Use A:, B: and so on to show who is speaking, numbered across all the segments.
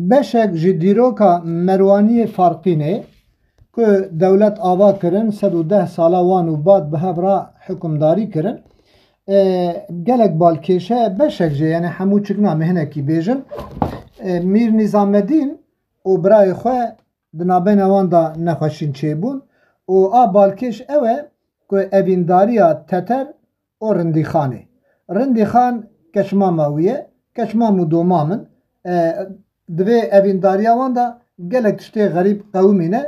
A: بشک جی دیروکا مروانی فرقینه که دولت آوا کرن 110 ساله وانو بعد به هفرا حکمداری کرن گلک بالکیشه بشک جی یعنی همو چکنا مهنه کی بیجن میر نظام الدین و برای خواه دنابین اوان دا نخوشین چه بون و بالکیش اوه که اوینداریا تتر و رندی خانه رندی خان کشما ماویه کشما مدومامن دوی اوینداریا وان دا گلک تشتی غریب قومینه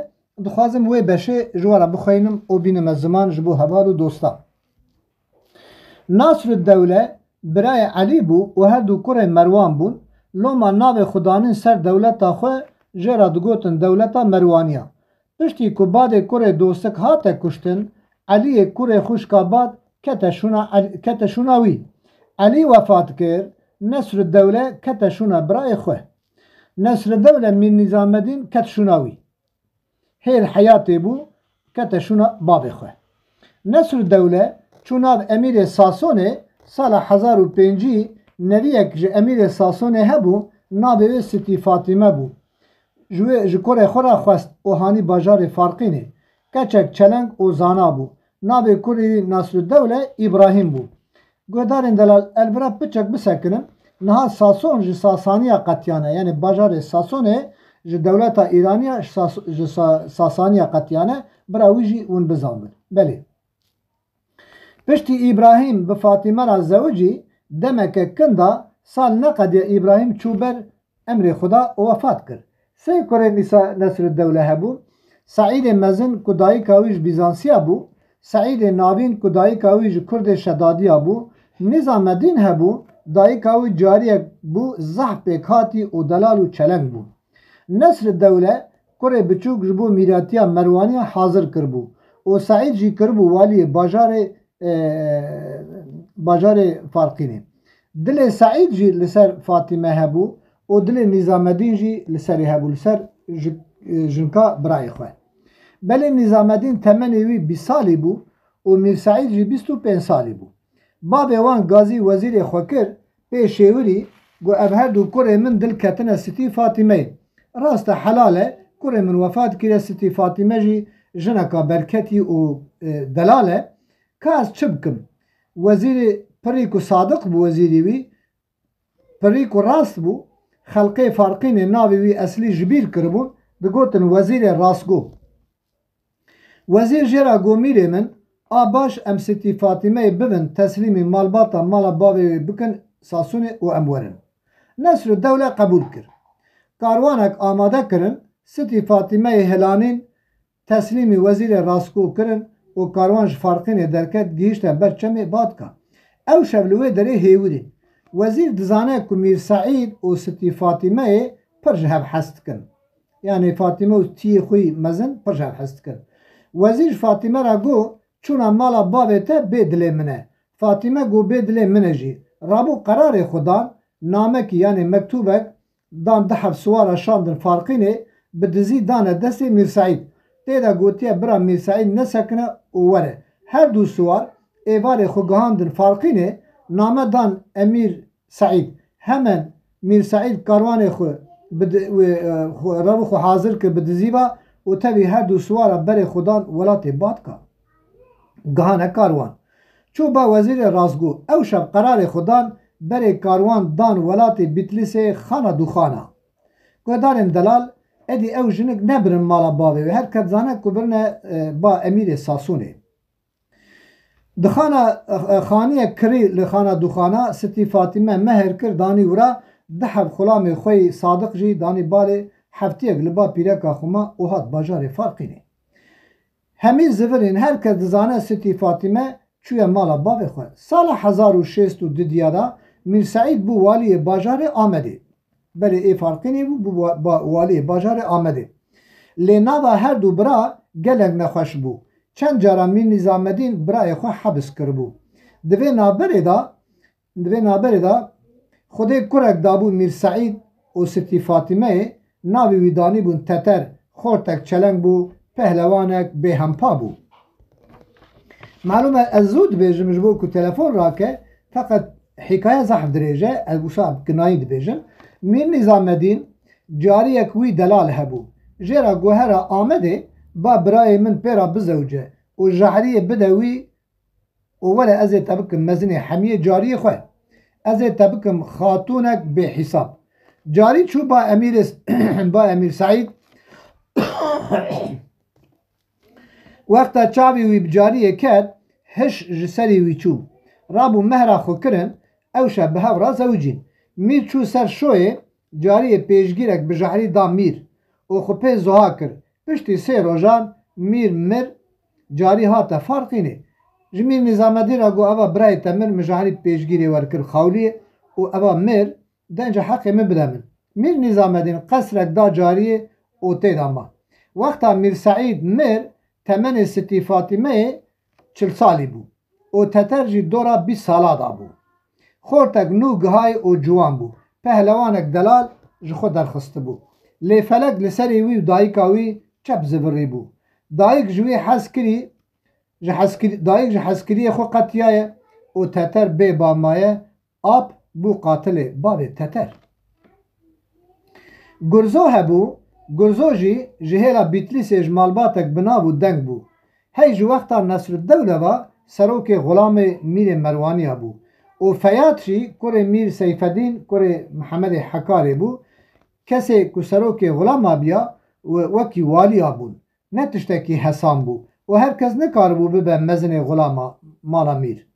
A: دخوازم وی بشه جوارا بخوینم و بینم زمان جبو هوال و دوستا ناصر الدوله برای علی بو و هر دو کره مروان بون لوما ناو خدانین سر دولتا خواه جرا دگوتن دولتا مروانیا پشتی که بعد کره دوستک هاته کشتن علی کره خوشکاباد کتشوناوی علی وفات کرد نصر الدوله کتشونا برای خواه نصر الدوله من نظام الدین کتشوناوی هیل حیاتی بو کتشونا باب خواه نصر الدوله چوناب امیر ساسونه سال 1005 نویک جه امیر ساسونه هبو نابه ستی فاطمه بو جکور خورا خواست اوهانی باجار فارقینه کچک چلنگ او زانا بو نابه کوری نصر الدوله ابراهیم بو گودارین دلال البرا پچک بسکنم نها ساسون جه ساسانیا قطیانه یعنی باجار ساسونه جه دولتا ایرانیا جه ساسانیا قطیانه براویجی اون بزامن بله پشتی ابراهیم به فاطمه را زوجی دمک کندا سال نقد ابراهیم چوبر امر خدا وفات کرد سه کره نصر الدوله هبو سعید مزن کدایی کاویج بیزانسیا بو سعید ناوین کدایی کاویج کرد شدادیا بو نظام الدین هبو دایی کاویج جاریه بو زحف کاتی و دلال و چلنگ بو نصر الدوله کره بچوک جبو میراتیا مروانیا حاضر کربو و سعید جی کربو والی باجار فارقینه دل سعید جی لسر فاطمه هبو و دل نظام الدین جی لسر هبو لسر جنکا برای خواه بله نظام الدین تمنیوی 20 سالی بو و میر سعید جی 25 سالی بو باب وان گازی وزیر خوکر به شیوری گو اب هر دو کره من دل کتنه ستی فاطمه راست حلاله کره من وفات کره ستی فاطمه جی جنکا برکتی و دلاله کاس چبکم وزیر پریکو صادق بو وزیری وی پریکو راست بو خلقه فارقین ناوی وی اصلی جبیر کربون دگوتن وزیر راستگو وزیر جرا گو میره من آباش ام ستی فاطمه ببن تسلیم مالباتا مالا باوی بکن ساسون و امورن نصر الدوله قبول کر کاروانک آماده کرن ستی فاطمه هلانین تسلیم وزیر راستگو کرن و کاروانش فارقین درکت گیشت برچمه باد که او شبلوه داره هیوری وزیر دزانه که میر سعید و ستی فاطمه پر جهب حست کن یعنی فاطمه و تی خوی مزن پر جهب حست کن وزیر فاطمه را گو چون مالا بابته بدله منه فاطمه گو بدله منه جی رابو قرار خودان نامه کی یعنی مکتوبک دان دحب سوار شاندن فارقینه بدزی دانه دست میر سعید تیدا گوتیه برا میر سعید نسکنه و وره هر دو سوار ایوار خوگهاندن فارقینه نامه دان امیر سعید همان میر سعید کاروان خو رابو خو حاضر که بدزیبا و تبی هر دو سوار بر خودان ولات باد که گهانه کاروان چو با وزیر رازگو او شب قرار خودان بر کاروان دان ولات بیتلیس خانه دو خانه گودارن دلال ادی او جنک نبرن مالا باوی و هر کد زانه که برنه با امیر ساسونه دخانه خانیه کری لخانه دوخانه ستی فاطمه مهر کر دانی ورا دحب خلام خوی صادق جی دانی باله هفتیه گلبا پیرکا خوما و هات باجار فرقینه همی زورین هر کد زانه ستی فاطمه چوی مالا باوی خواه سال 1602 دا میر سعید بو والی باجار آمده بله ای فرقینی بو با والی باجار آمده لیناوا هر دو برا گلنگ نخوش بو چند جارا میر نظام الدین برای خو حبس کربو دوی نابره دا خود کرک دابو میر سعید و ستی فاطمه ناوی ویدانی بون تتر خورتک چلنگ بو پهلوانک به همپا بو معلومه از زود بیجم جبو که تلفن را که فقط حکایه زحف دریجه از بوشا کنایی دی بیجم میر نظام الدین جارiyek wî delal hebû. Jêra gohera Amedê ba birayê min pêra bizewce û jaheriyê bide wî û were ez ê te bikim mezinê hemiyê cariyê xwe. Ez ê te bikim xatûnek bêhîsab. Carî çû ba Emîr Saîd wexta çavê wî bi cariyê ket hiş ji serê wî çû. Rabû mehra xwe kirin ewşe bi hev re zewicîn. Mîr çû ser şoyê cariyê pêşgîrek bi jaherî da Mîr û xwe pê zoha kir. Piştî sê rojan Mîr mir carî hate farqînê. Ji Mîr Nîzamedîn re got eva birayê te min min jaherî pêşgîrê werkir xawliyê û eva mir dence heqê min bide min. Mîr Nîzamedîn qesrek da cariyê û tê da ma. Wexta Mîr Saîd mir temenê Sitî Fatîmeyê 40 salî bû û teter jî dora 20 sala da bû. Xortek nû gihay û ciwan bû. Pehlewanek delal ji xwe derxist bû. Lê felek li serê wî û dayîka wî çep zivirî bû. Dayîk ji wî hez kirî dayîk ji hezkiriyê xwe qetiyaye û teter bê bamaye ap bû qatilê bavê teter. Gurzo hebû, Gurzo jî ji hêla Bîtlîsê ji malbatek binav û deng bû. Hey ji wexta Nesrûddewle ve serokê Xulamê Mîrê Merwaniya bû û Feyad jî kurê Mîr Seyfedîn kurê Mihemedê Hekarê bû. Kesê ku serokê Xulam abiya wekî waliya bûn. Ne tiştekî hesan bû û herkes nikaribû bibe mezinê Xulama mala Mîr.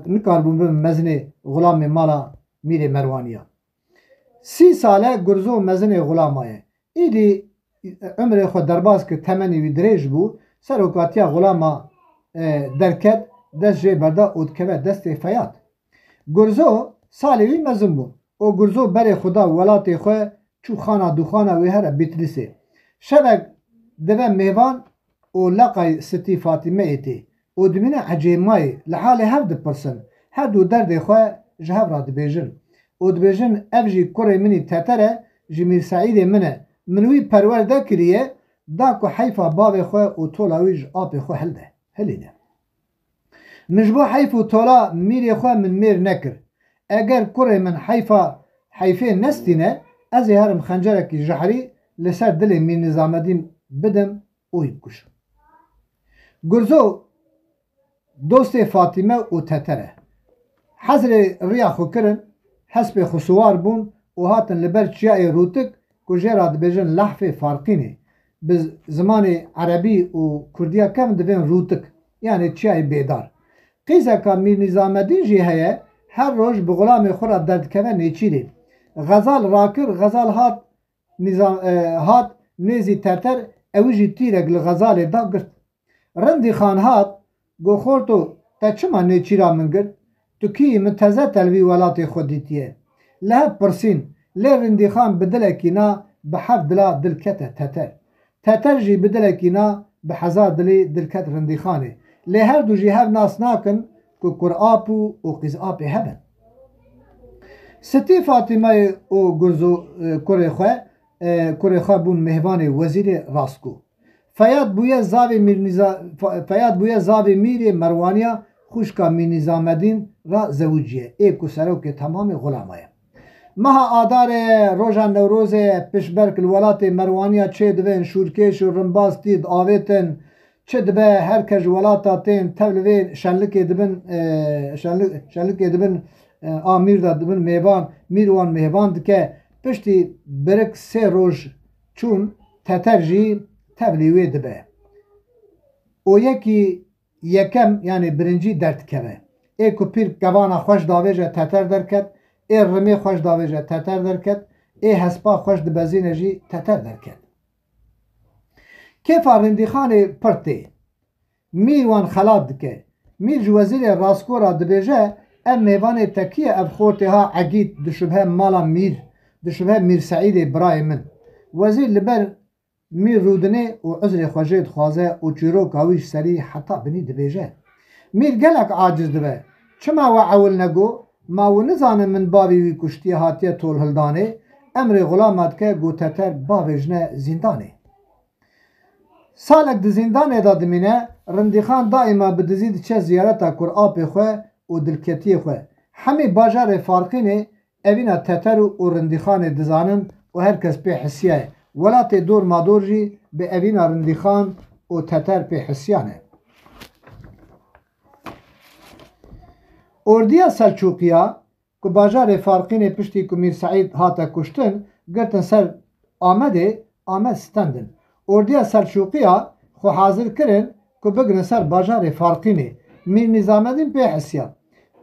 A: Nikaribû bibe mezinê Xulamê mala Mîrê Merwaniya. 30 sale Gurzo mezinê Xulama ye. İdî ömrê xwe derbas kir temenê wî dirêj bû, serokatiya Xulama derket dest jê berda û dikeve destê Feyad. Gurzo salê wî mezin bû û Gurzo berê xuda welatê xwe çû xana duxana wê here Bîtlîsê. Şevek dibe mêvan û leqay Sitî Fatîmeyê tê û dimîne ecêmayê li halê hev dipirsin. Her du derdê xwe ji hev re dibêjin û dibêjin ev jî kurê minî teter e ji Mîr Saîdê min e. Min wî perwerde kiriye da ku heyfa bavê xwe û tola wî ji apê xwe hilîne. Min ji bo heyf û tola Mîrê xwe min mêr nekir. Eger kurê min heyfê nestîne ez ê herim xencerekî jehrî li ser dilê Mîr Nîzamedîn bidim û yî bikuşim. Gurzo dostê Fatîme û teter e. Hezrê riya xwe kirin, hespê xwe siwar bûn û hatin li ber çiyayê rûtik ku jêra dibêjin lehfê farqînê. Bi zimanê erebî û Kurdiya kevn dibên rûtik yani çiyayê bêdar. Qîzeka Mîr Nîzamedîn jî heye her roj bi Xulamê xwe re derdikeve nêçîrê. Xezal rakir, xezal hat nêzî teter ew jî tîrek li xezalê da girt. Rindî xan hat got xorto te çima nêçîra min girt? Tu kî min teze telvî welatê xwe dîtiye. Li hev pirsîn lê rindî xan bi dilekî na bi hev dila dilkete teter. Teter jî bi dilekî na bi hezar dilê dilket rindî xanê. Lê her du jî hev nas nakin ku kurap û qîzapê hebe. Sitî Fatîmeyê û Gurzo kurê xwe bûn mêhvanê wezîrê Raskû. Feyad bûye zavê Mîrê Merwaniya xuşka Mîr Nîzamedîn ra zewiciye. Ê ku serokê temamê Xulama ye. Meha Adarê roja Newrozê pişberk li welatê Merwaniya çê dibên şûrkêş û rimbaz tîd avêtin çi dibe herkes ji welata tên tev li vê şenlikê dibin a Mîr da dibin mêvan Mîr wan mêvan dike piştî birik sê roj çûn teter jî tev lê wê dibe. O yekî yekem yani birincî derdikeve. Ê ku pîr kevana xweş davêje teter derket, ê rimê xweş davêje teter derket, ê hespa xweş dibezîne jî teter derket. Kêfa rindîxanê pir tê. Mîr wan xelat dike. Mîr ji wezîrê Raskû ra dibêje ev mêvanê tekiye ev xortê ha egît dişibhe mala Mîr, dişibhe Mîr Saîdê birayê min. Wezîr li ber Mîr rûdinê û uzrê xwe jê dixwaze û çîroka wî ji serî heta binî dibêje. Mîr gelek aciz dibe. Çima we ewil nego? Ma wî nizanin min bavê wî kuştiye hatiye tolhildanê, emrê Xulama dike got teter bavêjine zîndanê. Salek di zîndanê da dimîne, rindîxan daîma bi dizî diçe ziyareta kurapê xwe û dilketiyê xwe. Hemî bajarê farqînê evîna teter û rindîxanê dizanin û و herkes pê hisiye. Welatê dor mador jî bi evîna Rindîxan û Teter pê hisiyan e. Ordiya Selçukiya ku bajarê Farqînê piştî ku Mîr Seîd hate kuştin girtin ser Amedê, Amed stendin. Ordiya Selçukiya xwe hazir kirin ku bigirin ser bajarê Farqînê. Mîr Nîzameddîn pê hisiya.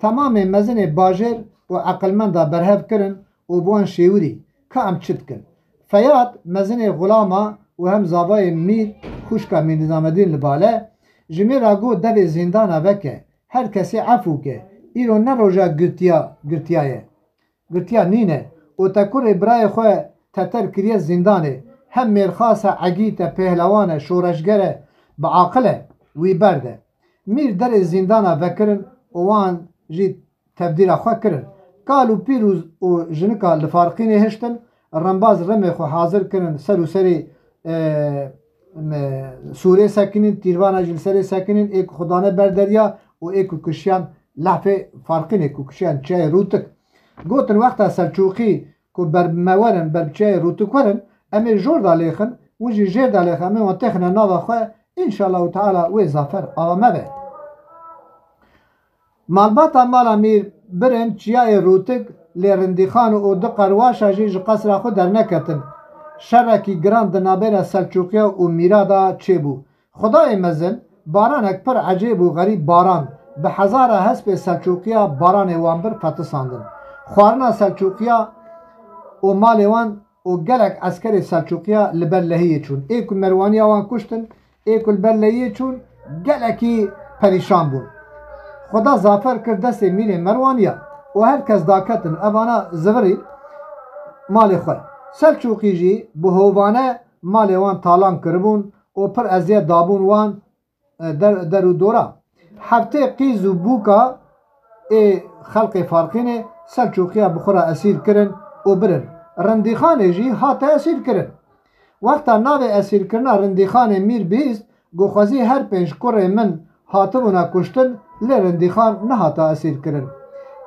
A: Temamê mezinê bajêr û eqilmenda berhev kirin û bi wan şêwirî ka em çi dikin. Feyad mezinê Gulama û hem zavayê Mîr xuşka Mîr Nîzameddîn li bale ji mêra got devê zîndana veke her kesê efû ke. Îro ne roja girtiya ye. Girtiya nîne û te kurê birayê xwe Teter kiriye zîndanê hem mêrxasa egît e pehlewan e şoreşger e biaqil e wî berde. Mîr derê zîndana vekirin û wan jî tevdîra xwe kirin. Kal û pîrûz û jinika li Farqînê hiştin rembaz remê xwe hazir kirin ser û serê Sûrê sekinin tîrvana jî li serê sekinin ê ku xudane berderiya û ê ku kişiyan lehfê Farqînê ku kişiyan çiyayê Rûtik. Gotin wexta Selçûkî ku bermewerin ber çiyayê Rûtik werin em ê jor da lêxin û jî jêr da lêxin em ê wan texine nava xwe înşallahu teala wê zafer ava mebe. Malbata mala Mîr birin çiyayê Rûtik lê Rindîxan û du qerwaşa jî ji qesra xwe derneketin. Şerekî giran di navbera Selçûkiya û Mîra da çêbû. Xudayê mezin baranek pir ecêb û xerîb baran bi hezara hespê Selçûkiya baranê wan bir fetisandin. Xwarina Selçûkiya û malê wan û gelek eskerê Selçûkiya li ber Lehiyê çûn. Ê ku Merwaniya wan kuştin, ê ku li ber Lehiyê çûn gelekî perîşan bûn. Xuda zafer kir destê Mîrê Merwaniya û herkes daketin evana zivîrî malê xwe. Selçûkî jî bi hovane malê wan talan kiribûn û pir eziyet dabûn wan der û dora. Heftê qîz û bûka ê xelkê Farqînê Selçûkiya bi xwe re esîr kirin û birin. Rindîxanê jî hate esîr kirin. Wexta navê esîrkirina Rindîxanê Mîr bîst got xwezî her pênc kurê min hatibûne kuştin lê Rindîxan nehata esîr kirin.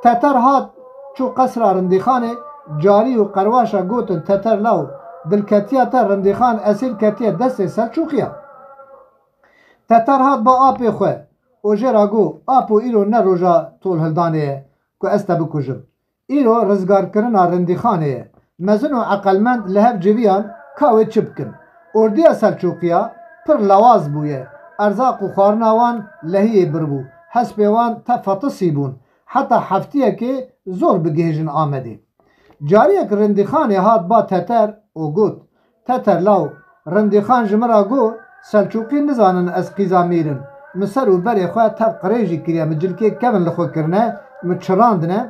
A: Teter hat çû qesra Rindîxanê carî û qerwaşa gotin Teter law dilketiya te Rindîxan esîr ketiye destê Selçûkiya. Teter hat ba apê xwe û jêra got ap û îro ne roja tolhildanê ye ku ez te bikujim. Îro rizgarkirina Rindîxanê ye. Mezin û eqelmend li hev civiyan ka wê çi bikin. Ordiya Selçûkiya pir lawaz bûye. Erzaq û xwarina wan Lehiyê birbû. Hespê wan te fetisî bûn. Heta heftiyekê zor bigihêjin Amedê. Cariyek Rindîxanê hat ba Teter û got Teter law Rindîxan ji min re got Selçûkî nizanin ez qîza Mîrim. Min ser û berê xwe tev qirê jî kiriye min cilkê kevin li xwe kirine min çirandine.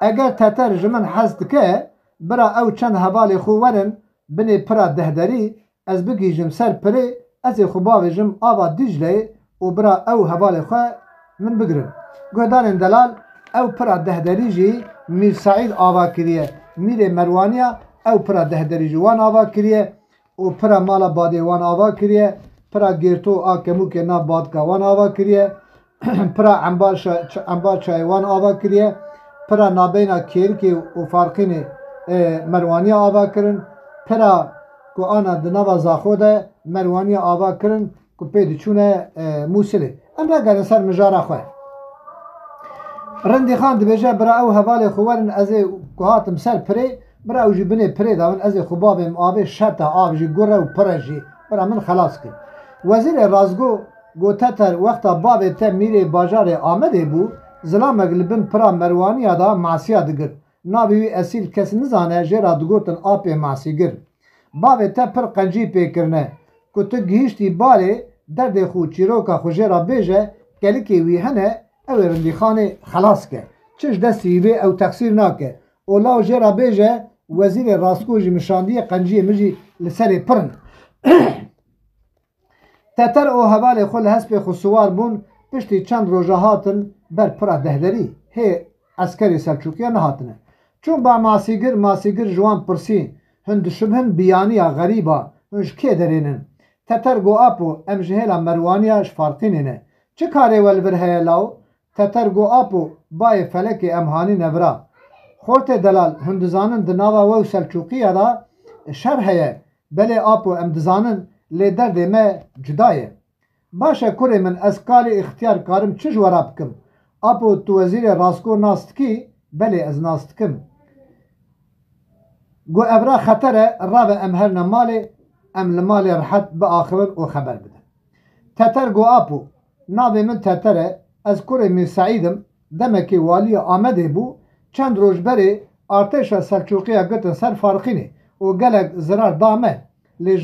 A: Eger Teter ji min hez dike bira ew çend hevalê xwe werin binê pira dehderî ez bigîjim ser pirê ez ê xwe bavêjim ava Dicleyê û bira ew hevalê xwe min bigirin. Guhdarên delal ew pira dehderî jî Mîr Seîd ava kiriye. Mîrê Merwaniya ew pira dehderî ji wan ava kiriye û pira mala badê wan ava kiriye. Pira gêrto a kemûkê nav badka wan ava kiriye. Pira embar çayê wan ava kiriye. Pira nabeyna Kêrikê û Farqînê Merwaniya ava kirin. Pira ku ana di nava Zaxo de Merwaniya ava kirin ku pê diçûne Mûsilê. Em ragerin ser mijara xwe. Rindîxan dibêje bira ew hevalê xwe werin ez ê ku hatim ser pirê bira ew jî binê pirê davin ez ê xwe bavêm avê şerta av jî gure û pire jî bira min xelas kir. Wezîrê Razgo got Teter wexta bavê te Mîrê bajarê Amedê bû zilamek li bin pira Merwaniya da masiya digir. Navê wî esîr kes nizane jêra digotin apê masîgir. Bavê te pir qencî pêkirine ku tu gihîştî balê derdê xwe û çîroka xwe jêra bêje gelikê wî hene ew ê Rindîxanê xelas ke. Çi ji destî wê ew teqsîr nake. O law jêra bêje Wezîrê Razgo jî mişandiye qenciyê min jî li serê pirin. Teter û hevalê xwe li hespê xwe siwar bûn piştî çend roja hatin ber pira dehderî hê eskerê Selçûkiya nehatine. Çûn ba masîgir ji wan pirsî hin dişibhin biyaniya xerîba hin ji kê derênin. Teter got apo em ji hêla Merwaniya ji Farqînê ne. Çi karê we li vir heye law? Teter got apo bayê felekê em hanîne vira. Xortê delal hin dizanin di nava we û Selçûkiya da şer heye belê apo em dizanin lê derdê me cuda ye. Baş e kurê min ez kalê ixtiyar karim çi ji wera bikim? Apo tu wezîrê Rasko nas dikî? Belê ez nas dikim. Got evra xeter e rave em herne malê em li malê rihet biaxivin û xeber bidin. Teter got apo navê min Teter e ez kurê Mir Seîdim demekê waliyê Amedê bû çend roj berê artêşa Selçuqiya gitin ser Farxînê û gelek zirar da me lê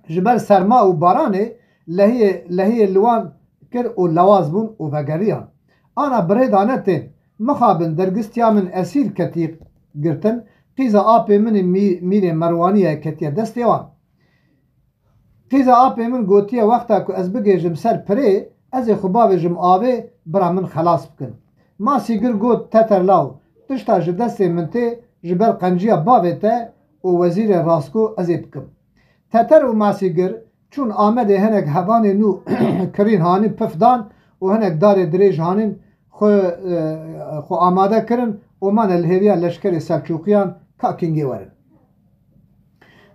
A: ji ber serma û baranê lehiyê li wan kir û lewaz bûn û vegeriyan. Ana birêda ne tên mixabin dergistiya min esîr ketî girtin qîza apê min ê mîrê Merwaniyê ketiye destê wan. Qîza apê min gotiye wexta ku ez bigêjim ser pirê ez ê xwe bavêjim avê bira min xelas bikin. Masîgir got Teter law tişta ji destê min tê ji ber qenciya bavê te û wezîrê Rasko ez ê bikim. Teter û Masîgir çûn Amedê hinek hevanê nû kirîn hanî pifdan û hinek darê dirêj hanîn xwe amade kirin û mane li hêviya leşkerê Selçuqiyan kakingê werin.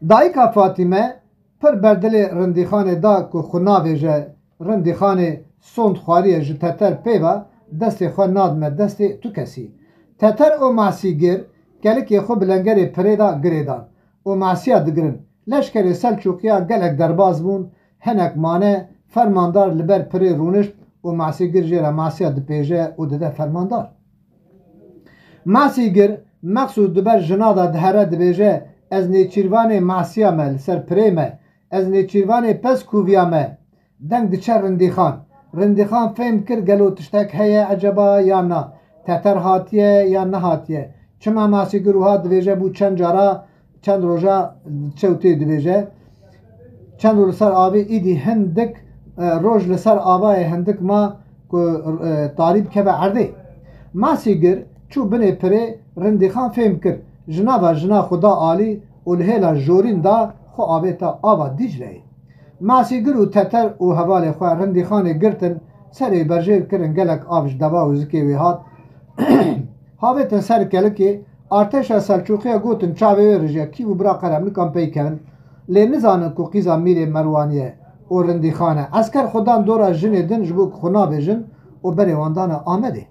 A: Dayîka Fatîme pir berdilê rindîxanê da ku xwe navêje rindîxanê sond xwariyê ji Teter pêve destê xwe nadime destê tu kesî. Teter û Masîgir gelekê xwe bi lengerê pirê da girê dan û masiya digirin. Leşkerê Selçuqiya gelek derbas bûn hinek mane fermandar li ber pirê rûnişt û Masîgir jê re masiya dipêje û dide fermandar. Masîgir mexsûd di ber jina da dihere dibêje ez nêçîrvanê masiya me li ser pirê me ez nêçîrvanê peskûviya me deng diçe rindîxan. Rindîxan fêm kir gelo tiştek heye eceba ya na. Teter hatiye ya nehatiye. Çima Masîgir wiha dibêje bû çend cara çend roja çewtê dibêje. Çend roj li ser avê îdî hindik roj li ser avayê hindik ma ku talîb keve erdê. Masîgir çû binê pirê rindîxan fêm kir ji nava jina xwe da alî û li hêla jorîn da xwe avêta ava Dicleyê. Masîgir û Teter û hevalê xwe rindîxanê girtin serê berjêr kirin gelek av ji deva û zikê wê hat. Havêtin ser kelikê artêşa Selçuqiya gotin çavê wê rijiya kî û bira qeremlikan peykevin lê nizanin ku qîza mîrê Merwaniyê û rindîxan e. Esker xwe dan dora jinê din ji bo ku xwe nabêjin û berê wan dane Amedê.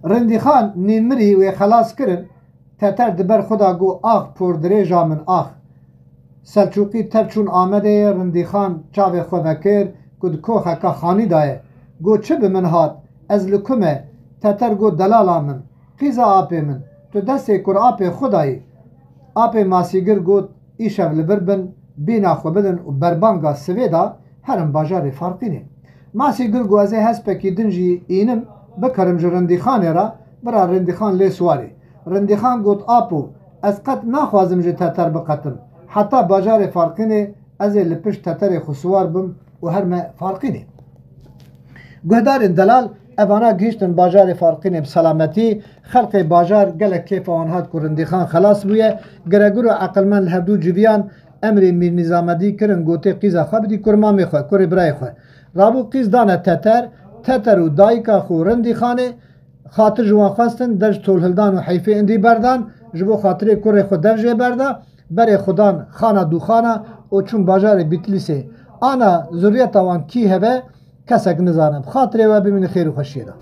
A: Rindîxan nîmirî wê xelas kirin Teter di ber xwe da got ax pordirêja min ax. Selçuqî tev çûn Amedê rindîxan çavê xwe vekir ku di koxeka xanî da ye. Got çi bi min hat ez li ku me? Teter got delala min. Qîza apê min tu destê kur apê xwe dayî. Apê Masîgir got îşev li bir bin bîna xwe bidin û berbanga sivê da herin bajarê Farxînê. Masîgir got ez ê hespekî din jî înim bikarim ji rindîxanê re bira rindîxan lê swarê. Rindîxan got apo ez qet naxwazim ji Teter biqetim. Heta bajarê Farxînê ez ê li pişt Teterê xwe swar bim û her me Farxînê. Guhdarên delal evana gihîştin bajarê Farxînê bi selametî. Xelkê bajar gelek kêfa wan hat ku rindîxan xelas bûye. Giregur û eqilmend li hevdû civiyan emrê Mîr Nîzamedî kirin gotê qîza xwe bidî kur mamê xwe kurê birayê xwe. Rabû qîz dane Teter. Teter û dayîka xwe rindîxanê xatir ji wan xwestin der ji tolhildan û heyfê indî berdan ji bo xatirê kurê xwe dev jê berda berê xwe dan xana dûxana û çûn bajarê Bitlisê. Ana zurriyeta wan kî hebe kesek nizanim. Xatirê we bimîne xêr û xweşiyê da.